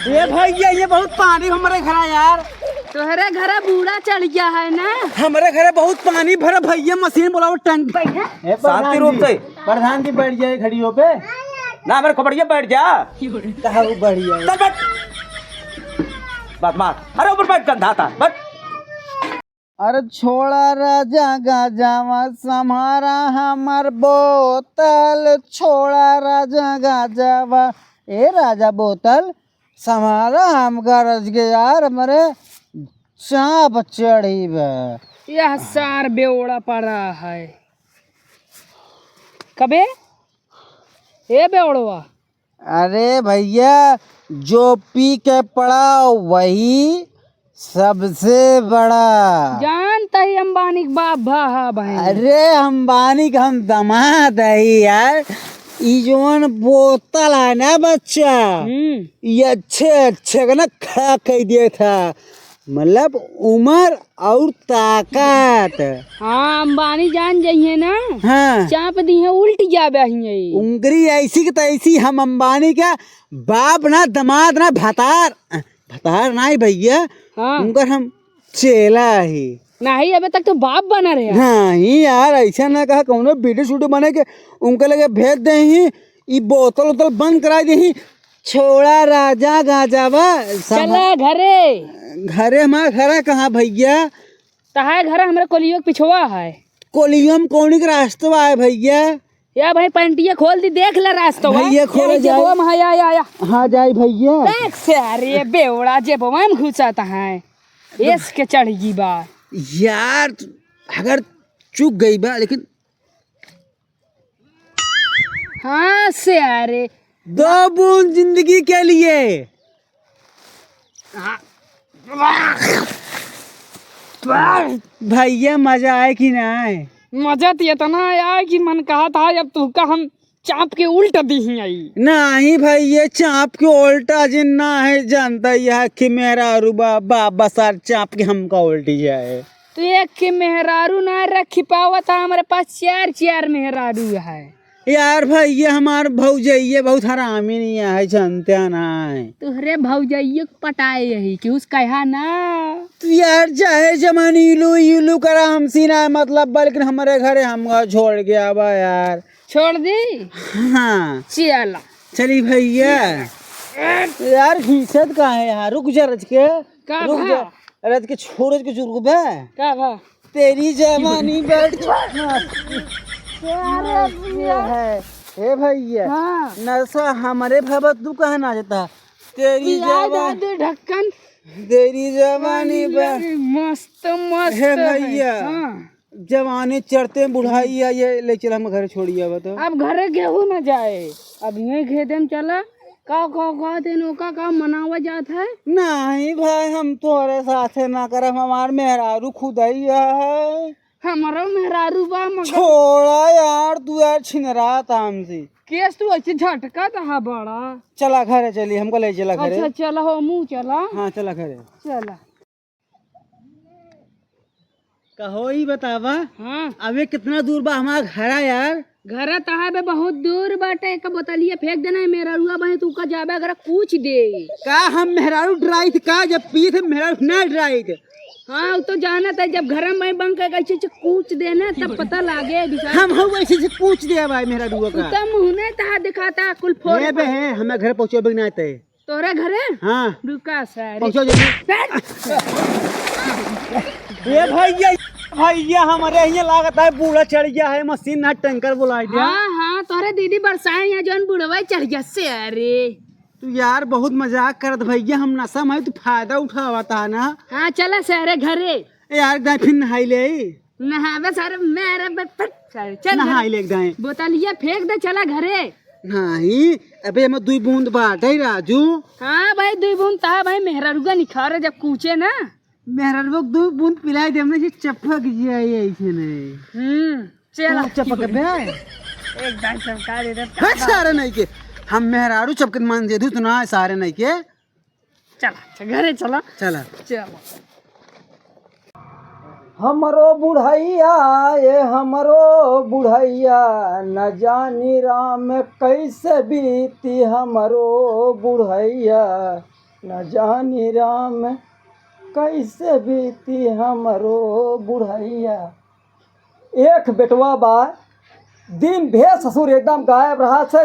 ये भैया ये बहुत पानी हमारे घर यार। तोहरे घर बूढ़ा चढ़ गया है ना। हमारे घर बहुत पानी भरा भैया, मशीन बुलाओ टंक। शांति रूप से प्रधान जी बैठ जाए खड़ियों पे ना, मेरे खबड़िया बैठ जा। कहा वो बढ़िया चल बैठ, बात मार। अरे ऊपर बैठ, गंधा था बैठ। अरे छोड़ा राजा गाजावा समारा हमार बोतल, छोड़ा राजा गाजावा ए राजा बोतल समारा हम गरज के यार हमारे चाप चढ़ी बा। यह सार बेवड़ा पड़ा है कबे ए बेवड़वा। अरे भैया जो पी के पड़ा वही सबसे बड़ा। जानता ही अंबानी के बाप भा बहन। अरे अंबानी का हम दामाद है यार। ये जोन बोतल है ना बच्चा, ये अच्छे अच्छे का ना खड़ा कर दिया था, मतलब उम्र और ताकत। हाँ अंबानी जान जाइए ना। हाँ चाप दी है उल्ट जाबे ही। उंगली ऐसी की तैसी। हम अंबानी का बाप ना दामाद ना भतार भतार ना ही भैया। हाँ उनका हम चेला ही नहीं, अबे तक तो बाप बना रहे। नहीं यार ऐसा ना कहा कौनो वीडियो शूडियो बने के उनके लगे भेज दे ही। ये बोतल उतल बंद करा दे ही। छोड़ा राजा गाजावा चला घरे। घरे हमारा घरा कहाँ भैया? तहां घर हमारे कोलियो के पिछवा है। कोलियम कौनी के रास्ता है भैया? या भाई पैंटिया खोल दी, देख ले रास्ता। भैया खोल जाए। आया हाँ जाए भैया। देख से अरे बेवड़ा जेबवा में घुसाता है। इसके चढ़गी बा यार अगर चूक गई बा लेकिन। हाँ से अरे 2 बूंद जिंदगी के लिए। भैया मजा आए कि ना आए? मजा तो इतना आया कि मन कहा था अब तू का हम चाप के उल्टा दी ही आई। नहीं भाई चाप के उल्टा जिन ना है जानता यह कि मेरा रुबा बाबा सार चाप के हमका उल्टी जाए। तो एक के मेहरारू ना रखी पावा था, हमारे पास 4 मेहरारू है यार भैया। हमार भौजैया बहुत हरामी नहीं है, जानते ना है। तुहरे भौजाइयो पटाए यही कि उसका यहाँ ना। तो यार चाहे जमानी इलू इलू करा हमसी ना मतलब, बल्कि हमारे घरे हमका छोड़ गया बा यार। छोड़ दी। हाँ चला चली भैया। यार हिस्सत का है यार, रुक जा रज के। का रुक जा रज के, छोड़ के चुर बे। का भा तेरी जवानी बैठ है हे भैया। हाँ नशा हमारे भवा तू कहा ना जाता। तेरी जवानी ढक्कन तेरी जवानी मस्त मस्त हे भैया। हाँ। जवानी चढ़ते बुढ़ाई है ये ले चल हम घर छोड़िए बता। अब घरे गेहूं न जाए, अब यही खेते में चला। का दिन का मनावा जात है। नहीं भाई हम तोरे साथे ना करम, हमार मेहरारू खुदैया है। हमारा मेहरारू बा मगर छोड़ा यार तू यार छिनरा हमसे। केस तू अच्छे झटका था बड़ा। चला घरे चली, हमको ले चला घरे। अच्छा चला हो मुँह चला। हाँ चला घरे चला कहो ही बतावा। हाँ अबे कितना दूर बा हमारा घरा यार? घर तहा बे बहुत दूर बाटे। का बोतलिया फेंक देना है मेरा रुआ भाई, तू का जाबे अगर कुछ दे का हम मेहरारू ड्राई थे का? जब पी थे मेहरारू ना ड्राई थे। हाँ तो जाना था जब घर में बंक कैसे कूच देना तब पता लागे। हम हो ऐसे से पूछ दिया भाई मेरा रुआ का। तब मुँह ने तहा दिखाता कुल फोड़ है बे है हमें घर पहुंचे बिना आते। तोरे घरे हाँ रुका सर पहुंचो जल्दी। ये भैया भैया हमारे यहाँ लागत है बूढ़ा चढ़ गया है, मशीन ना टैंकर बुलाई दिया। हाँ हाँ तोरे दीदी बरसाए यहाँ जौन बुढ़वा चढ़ गया से। अरे तू यार बहुत मजाक करत भैया, हम नशा में तू फायदा उठावता ना। हाँ चला सारे घरे यार दाई फिर नहाई ले। नहावे सारे मेरे चल नहाई ले दाई। बोतलिया फेंक दे चला घरे। नहीं अबे हम 2 बूंद बाटे राजू। हाँ भाई 2 बूंद ता भाई मेहरारूगा निखारे जब कूचे ना। मेहरारू 2 बूंद पिलाई दे हमने चपक जाए ऐसे नहीं। चला चपक बे एकदम चमका दे दे। सारे नहीं के हम मेहरारू चपकत मान दे दू तो ना सारे नहीं के। चला घरे चला चला चला। हमरो बुढ़ैया ये हमरो बुढ़ैया, न जानी राम कैसे बीती हमरो बुढ़ैया। न जानी राम कैसे बीती हमरो बुढ़ैया। एक बेटवा बा, दिन भे ससुर एकदम गायब रहा से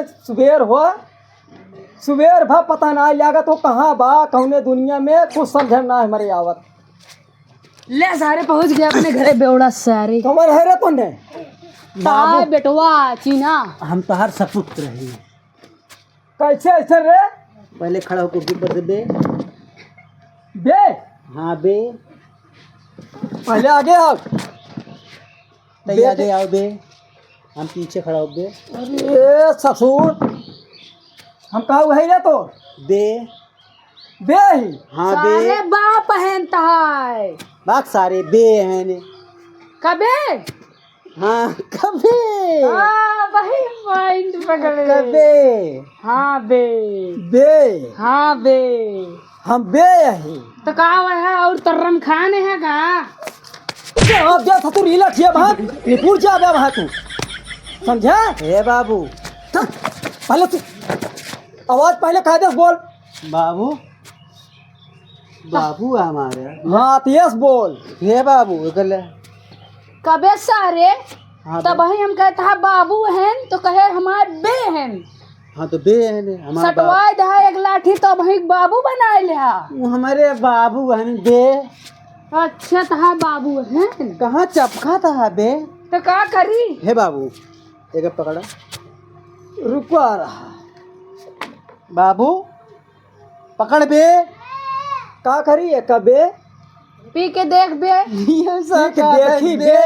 सुबेर भा पता ना लागत तो कहाँ बा कौने दुनिया में कुछ समझ ना हमारे आवत। ले सारे पहुंच गए अपने घरे बेवड़ा सारे। कमर है रे तूने ताय बेटवा चीना हम तो हर सपुत्र रही। कैसे ऐसे रे? पहले खड़ा होकर ऊपर से बे बे। हाँ बे, पहले आगे आओ। बे आगे आओ बे, हम पीछे खड़ा हो बे। अरे ससुर हम कहा वही रे तो बे बे ही। हाँ बे सारे बाप पहनता है बाक सारे बे हैं ने कबे। हाँ कबे वही माइंड पकड़े कबे। हाँ बे बे हाँ बे। हम बे यही तो का है और तर्रम खाने है का। अब जा ससुर इला ठिया भाग निपुर जा बे वहां तू समझा। हे बाबू पहले तू आवाज पहले कायदे से बोल। बाबू बाबू हमारे। हाँ तेज बोल। हे बाबू कबे सारे। हाँ तब वही हम कहता है बाबू हैं तो कहे हमारे बे हैं। हाँ तो बे है ने हमारे सटवाई दहा एक लाठी तो वही बाबू बनाए ले। वो हमारे बाबू हैं बे। अच्छा तहा बाबू हैं कहाँ चपका था बे। तो का करी। हे बाबू एक पकड़ा रुका रहा। बाबू पकड़ बे। का करी है कबे। पी के देख बे। ये देखी बे।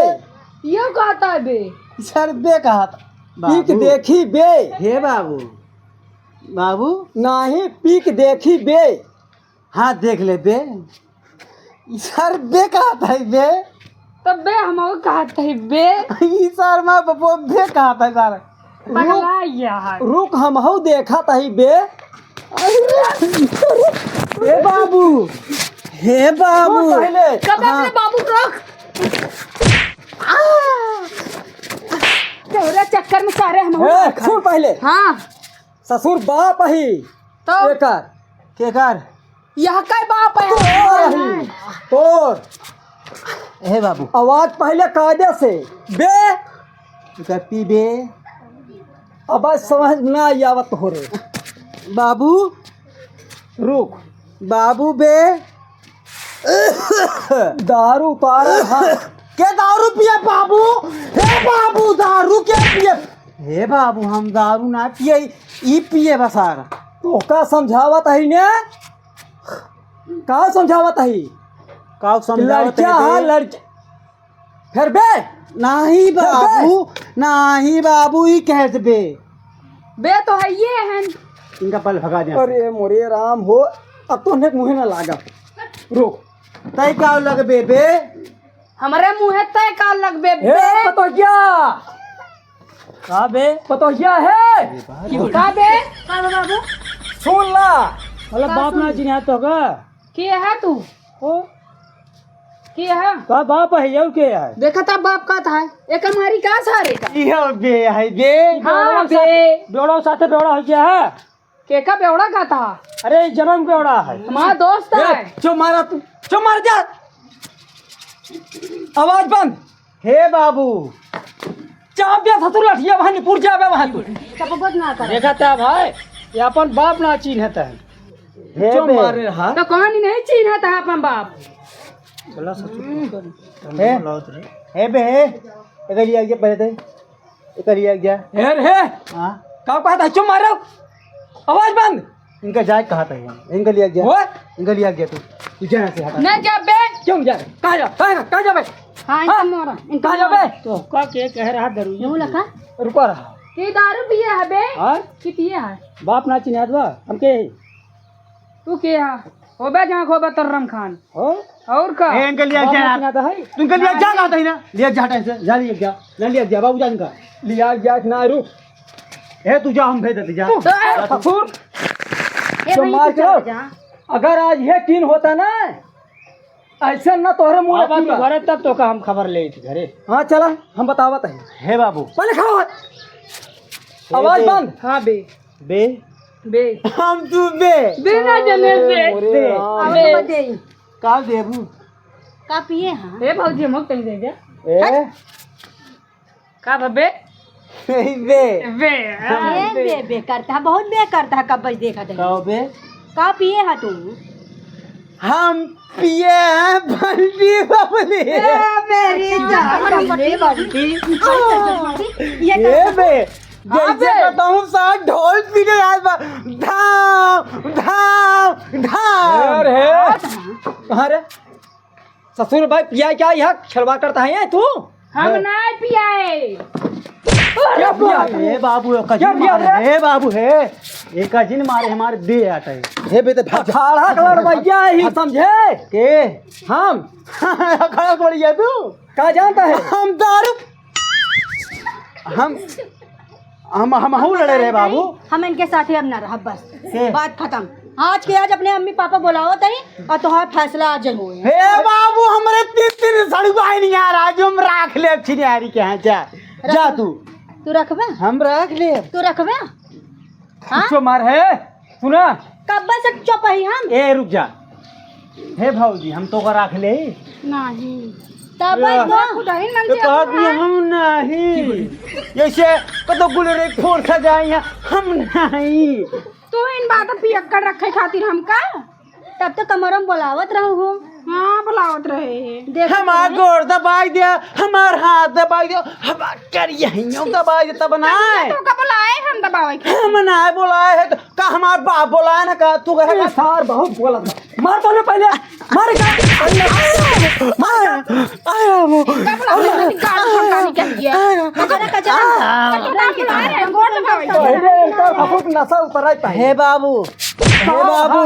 यो कहता है बे। सर बे कहा था। पीक देखी बे। हे बाबू बाबू नहीं पीक देखी बे। हाँ देख ले बे। सर बे कहा था बे। तब बे हम कहता है बे। सर मैं बपो बे कहा था सर। पगला यार रुक हम हूँ देखा था बे। हे बाबू हे बाबू पहले कब अपने बाबू रोक। तेरे चक्कर में सारे हम सुन पहले। हाँ ससुर बाप ही तो केकर यह का बाप है। तोर हे बाबू आवाज पहले कायदे से बे पी बे। अब समझ ना आवत हो रे। बाबू रुक बाबू बे। दारू उतारा। हाँ के दारू पिए बाबू। हे बाबू दारू क्या पिए। हे बाबू हम दारू ना पिए ई पिए बसार। तो का समझावत है ने का समझावत है का समझावत है लड़के फिर बे। नहीं बाबू नहीं बाबू ई कह दे बे तो है ये हैं। इनका पल भगा दे। अरे मोरे राम हो अब तो ने मुँह ना लागा। रुक तय का लग बे हमारे मुँह तय का लग बे। पतोहिया का बे पतोहिया है का बे का बाबू सुन ला मतलब बाप ना चिन्हा तो का के है तू हो के है का बाप है यो के है। देखा था बाप का था एक हमारी का सारे का यो बे है बे। हाँ बे बेड़ा साथे बेड़ा हो गया है। के का बेवड़ा का था। अरे जन्म बेड़ा है हमारा दोस्त है। जो मारा तू जो मार जा। आवाज बंद। हे बाबू चापिया ससुर लठिया वहां निपुर जावे वहां तू तपबत ना कर। देखा था भाई ये अपन बाप ना चिन्हता है। हे बे मार रहा तो कहानी नहीं चिन्हा था अपन बाप। चला ससुर हे बे इधर ही आ गया पहले तो इधर ही आ गया। हे हां का कहता चुप मारो आवाज बंद। इनका जाए कहा था इनका लिया गया वो इनका लिया गया तू जाना से हटा नहीं जा बे। क्यों जा कहां जा कहां जा बे। हां इनका मोरा कहां जा बे तो का के कह रहा दारू नु लका रुका रहा के दारू पिए है बे। हां की पिए है बाप ना चिन्हत बा हम के तू के है होबे जहां खोबे तर्रम खान हो और का इनका लिया गया था है तुमके लिया जा ना था ना लिया जा हटा से जा लिया गया ना लिया गया बाबू जान का लिया गया ना रुक हे तू जा हम भेज देते जा ससुर तो मार चलो। अगर आज ये कीन होता ना ऐसे ना तोहरे मुंह में घरे तब तो का हम खबर ले घरे। हाँ चला हम बतावत है। हे बाबू पहले खड़ा हो आवाज बंद। हां बे बे बे हम तू बे बिना जने बे बे अब बते का देबू का पिए हां हे भौजी मग तंग दे दे ए का बे नहीं बे बे बे बे करता है, बहुत बे करता है। कब बज देखा दे का बे का पिए हा तू हम पिए हैं बल्टी बबली मेरी जान बड़ी बड़ी ये बे जैसे बताऊं साथ ढोल पीने याद बा धाम धाम धाम अरे ससुर भाई पिया क्या यहाँ खिलवा करता है ये तू हम ना पियाए क्या पिया हे बाबू क्या कजिन पिया मारे हे बाबू हे एक कजिन मारे हमारे दे आटा है हे बे तो भाग अखाड़ा कलर भैया ही समझे के हम खड़ा पड़ गया तू क्या जानता है हम दारू हम हूँ लड़े रहे बाबू हम इनके साथ ही अब ना रह बस के? बात खत्म। आज के आज अपने अम्मी पापा बुलाओ तई और तुम्हारा फैसला आज हो हे बाबू हमारे तीन सड़ुआ नहीं आ रहा जो हम राख ले छिनियारी के यहाँ जा तू तू रखबे हम राख ले तू रखबे हां जो मार है सुना कब से चुप ही हम ए रुक जा हे भाऊजी हम तो का राख ले नहीं तब खुदाई नंग तो कहत भी हम नहीं जैसे कतो गुलरे फोड़ खा जाए हम नहीं तू इन बात पियक्कड़ रखे खातिर हमका तब तो कमरम बुलावत रहू हो हाँ बुलावत रहे हैं देख हमार गोड़ दबाई दिया हमार हाथ दबाई दिया हमार करिया हियों दबाई देता बनाए तू का बुलाए हम दबावे के हम ना बुलाए है तो का हमार बाप बुलाए ना का तू घर का सार बहुत बोला था मार तो पहले मार आया वो का बुलावे गाड़ी फटकानी कहिए कचरा कचरा तू का बुलाए रे गोड़ दबावे के पहले इनका बहुत नशा उतर आई पाए हे बाबू हे बाबू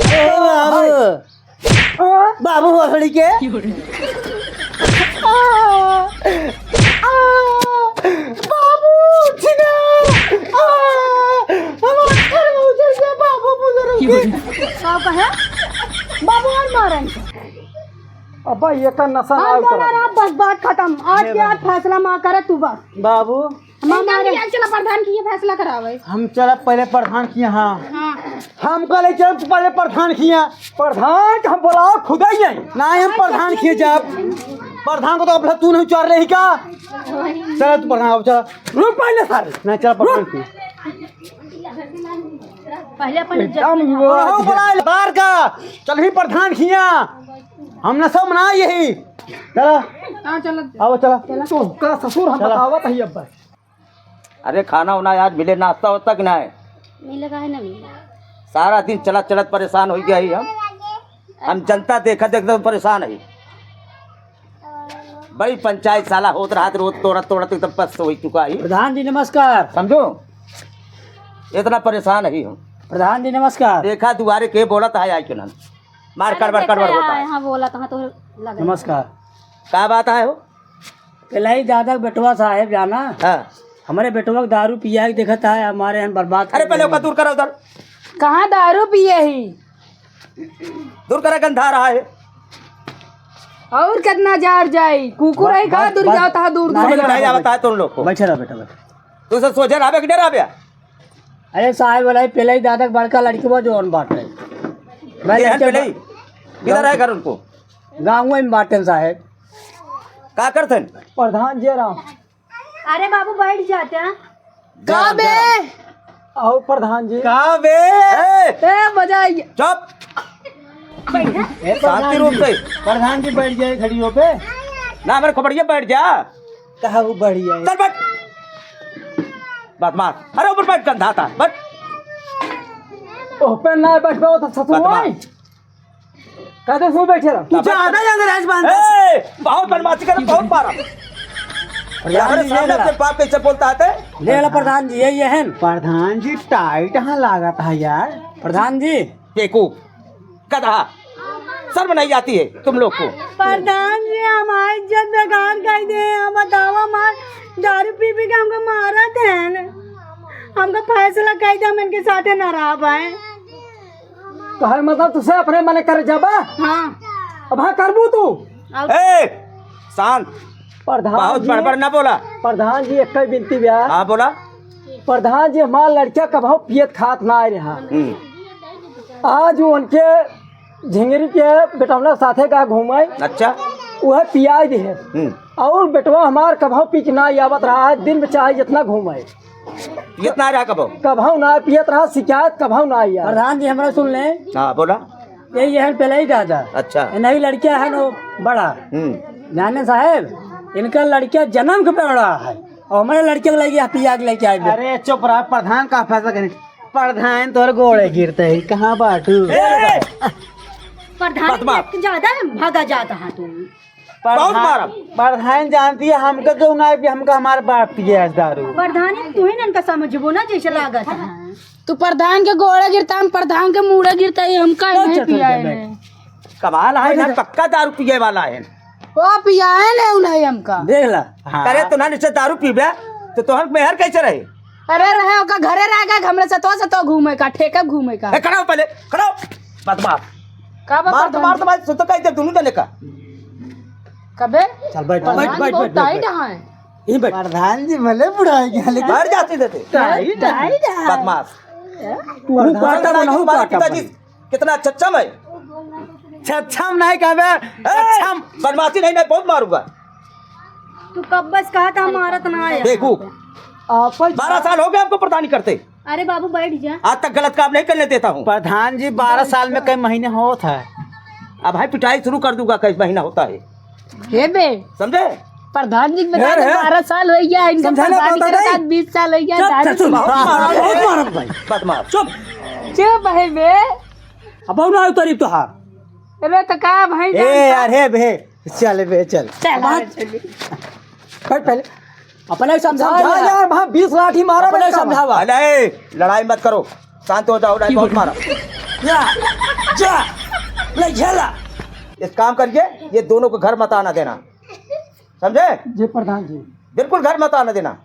हे बाबू बाबू हसड़ी के बाबू छिना हमारे घर में उधर से बाबू बुजुर्ग के का कहे बाबू और मारन अब्बा ये का नशा ना हम उतर दोनों रहा बस बात खत्म। आज के आज फैसला मां करे तू बस बाबू हमारे चला प्रधान की ये फैसला करावे हम चला पहले प्रधान किया हाँ हाँ हम कल चल पहले प्रधान किया प्रधान का हम बुलाओ खुद ही नहीं ना हम प्रधान किए जब प्रधान को तो अब तू नहीं चार रही का चल तू प्रधान अब चल रुक पहले सर नहीं चल प्रधान की पहले अपन इज्जत एकदम हो बोला बार का चल ही प्रधान किया हमने सब मना यही चला हाँ चलो आओ चला तो का ससुर हम बतावत है अब्बा अरे खाना उना आज मिले नाश्ता होता कि ना है मिलेगा है ना मिलेगा सारा दिन चलत चलत परेशान हो गया ही हम जनता देखा एकदम परेशान है बड़ी पंचायत साला होत रहा रोज तोड़त तोड़त एकदम पस्त हो चुका है प्रधान जी नमस्कार समझो इतना परेशान है हम प्रधान जी नमस्कार देखा दुआरे के बोलत है आई के मार कड़बड़ कड़बड़ होता है हाँ बोला था तो लगा नमस्कार क्या बात है हो कलाई दादा बेटवा साहेब जाना हाँ हमारे बेटवा को दारू पिया के देखा था हमारे यहाँ बर्बाद अरे पहले उसका दूर करो उधर कहाँ दारू पिए ही दूर करा गंधा रहा है और कितना जार जाई कुकुर है का दूर जाता है दूर दूर नहीं जाता है तुम लोग को बैठे रहा बेटा बैठे तू सब सोचे रहा कि डरा भैया अरे साहेब बोला पहले ही दादा बड़का लड़की बा जो बांट रहे पहले ही किधर है घर उनको गाँव में बांटे साहेब का करते प्रधान जी राम अरे बाबू बैठ जाते हैं का बे और प्रधान जी का बे ए बजाइए चुप शांति रूप से प्रधान जी बैठ जाए खड़ियों पे ना मेरे खोपड़िया बैठ जा कहा वो बढ़िया चल बैठ बात मार अरे ऊपर बैठ गंधा था बैठ ओह पे ना बैठ पाओ तो ससुर भाई कहते सो बैठे रहो तू ज्यादा अंग्रेज बांध बहुत बदमाशी कर बहुत मारा यार सामने अपने बाप कैसे बोलता है ले ला प्रधान जी ये है प्रधान जी टाइट हाँ लागा था यार प्रधान जी बेवकूफ गधा शर्म नहीं आती है तुम लोग को प्रधान जी हमारी इज्जत बेकार कर दे हम बताओ हमार दारू पी पी के हमको मारा थे हमको फैसला कर दे हम इनके साथ न रह पाए तो हर मतलब तुझसे अपने मन कर जाबा हाँ अब हाँ करबू तू ए शांत प्रधान बहुत जी बड़बड़ ना बोला प्रधान जी एक विनती ब्याह हाँ बोला प्रधान जी हमार लड़किया कभी पियत खात ना आए रहा। आज उनके झिंगरी के बेटवना साथे का घूमे अच्छा वह पिया दे और बेटवा हमार कभी पी के ना आवत रहा है। दिन में चाहे जितना घूमे इतना रहा कबो कभी ना पियत रहा। शिकायत कभी ना आई। प्रधान जी हमारा सुन ले, हाँ बोला यही है पहले ही दादा अच्छा नहीं लड़किया है नो बड़ा जाने साहब, इनका लड़किया जन्म के बड़ा है और हमारे लड़के को लेके पिया के लेके आए। अरे चुप रहा, प्रधान का फैसला करें। प्रधान तोर गोड़े गिरते है, कहाँ बाटू? प्रधान ज्यादा भागा जाता है तुम। प्रधान जानती है हमका क्यों ना है कि हमका हमारे बाप पिए आज दारू। प्रधान तू ही इनका समझबो ना जैसे लागत है। तू प्रधान के गोड़े गिरता हम प्रधान के मुड़े गिरता है, हमका नहीं पिया है। कमाल है ना, पक्का दारू पिए वाला है। वो पिया है ना उन्हें हमका। देख ला अरे तो ना नीचे दारू पीबे तो तोहर मेहर कैसे रहे? अरे रहे ओका घरे रह गए, हमरे सतो घूमे का, ठेका घूमे का। ए खड़ा हो पहले, खड़ा हो। मत मार का मार तो मार तो भाई सुतो कह दे दोनों जने का। कबे चल बैठ प्रधान बैठ बहुत टाइट है। यहीं बैठ। प्रधान जी भले बुढ़ाई गया लेकिन बैठ जाती देते टाइट है। बदमाश तू काटा ना हो काटा पिताजी कितना चच्चम है। छम नहीं कहबे, छम बदमाशी नहीं, बहुत मारूंगा। तू कब बस कहा था हमारा तो ना आया। देखू 12 साल हो गए हमको प्रधानी करते, अरे बाबू बैठ जा। आज तक गलत काम नहीं करने देता हूँ। प्रधान जी 12 साल में कई महीने होता है। अब भाई पिटाई शुरू कर दूंगा, कई महीना होता है हे बे समझे? प्रधान जी के 12 साल हो गया, इनका प्रधान के साथ 20 साल हो गया। बदमाश चुप चुप है बे। अब ना उतरी तो हार। अरे तो का भाई ए अरे बे चल बे चल। बैठ पहले अपने समझा यार। वहाँ 20 लाठी मारा अपने समझावा। अरे लड़ाई मत करो, शांत हो जाओ, बहुत मारा। जा जा ले झेला। इस काम करके ये दोनों को घर मत आना देना, समझे? जी प्रधान जी। बिल्कुल घर मत आना देना,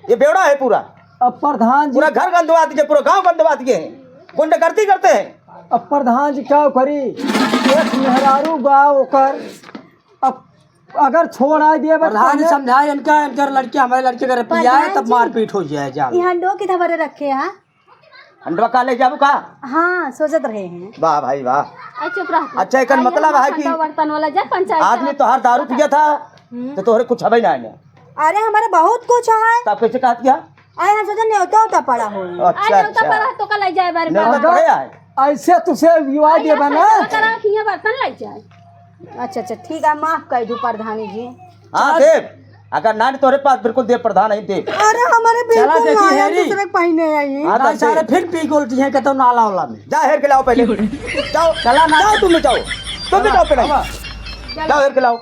ये बेवड़ा है पूरा। अब प्रधान जी पूरा घर गंदवा दीजिए, पूरा गांव गंदवा दिए हैं, गुंडागर्दी करते हैं। अब प्रधान जी क्या करी, एक मेहरारू गाँव कर अब अगर छोड़ आ दिए प्रधान जी समझाए इनका लड़के हमारे लड़के का पिया है तब मारपीट हो जाए। जा ये हंडो की धबरे रखे हैं। हंडवा का ले जाबू का? हाँ सोचत रहे हैं। वाह भाई वाह। चुप रह। अच्छा एक मतलब है कि बर्तन वाला जा पंचायत आदमी तो हर दारू पिया था तो तोहरे कुछ हवे ना आएंगे। अरे हमारे बहुत कुछ है। तब कैसे कहा दिया? आए हम सोचा न्योता होता पड़ा हो। अच्छा अच्छा तो का ले जाए बारे न्योता पड़े आए। ऐसे तुझे विवाह दे बना। बर्तन ले जाए। अच्छा अच्छा ठीक है, माफ कर दो प्रधानी जी। हाँ देव, अगर ना तोहरे पास बिल्कुल देव प्रधान नहीं देव। अरे हमारे बिल्कुल नया दूसरे पहने आई। हाँ तो सारे फिर पी गोलती है कहते नाला वाला में। जा हेर के लाओ पहले, जाओ चला ना, जाओ तुम जाओ, तुम भी जाओ पहले, जाओ हेर के लाओ।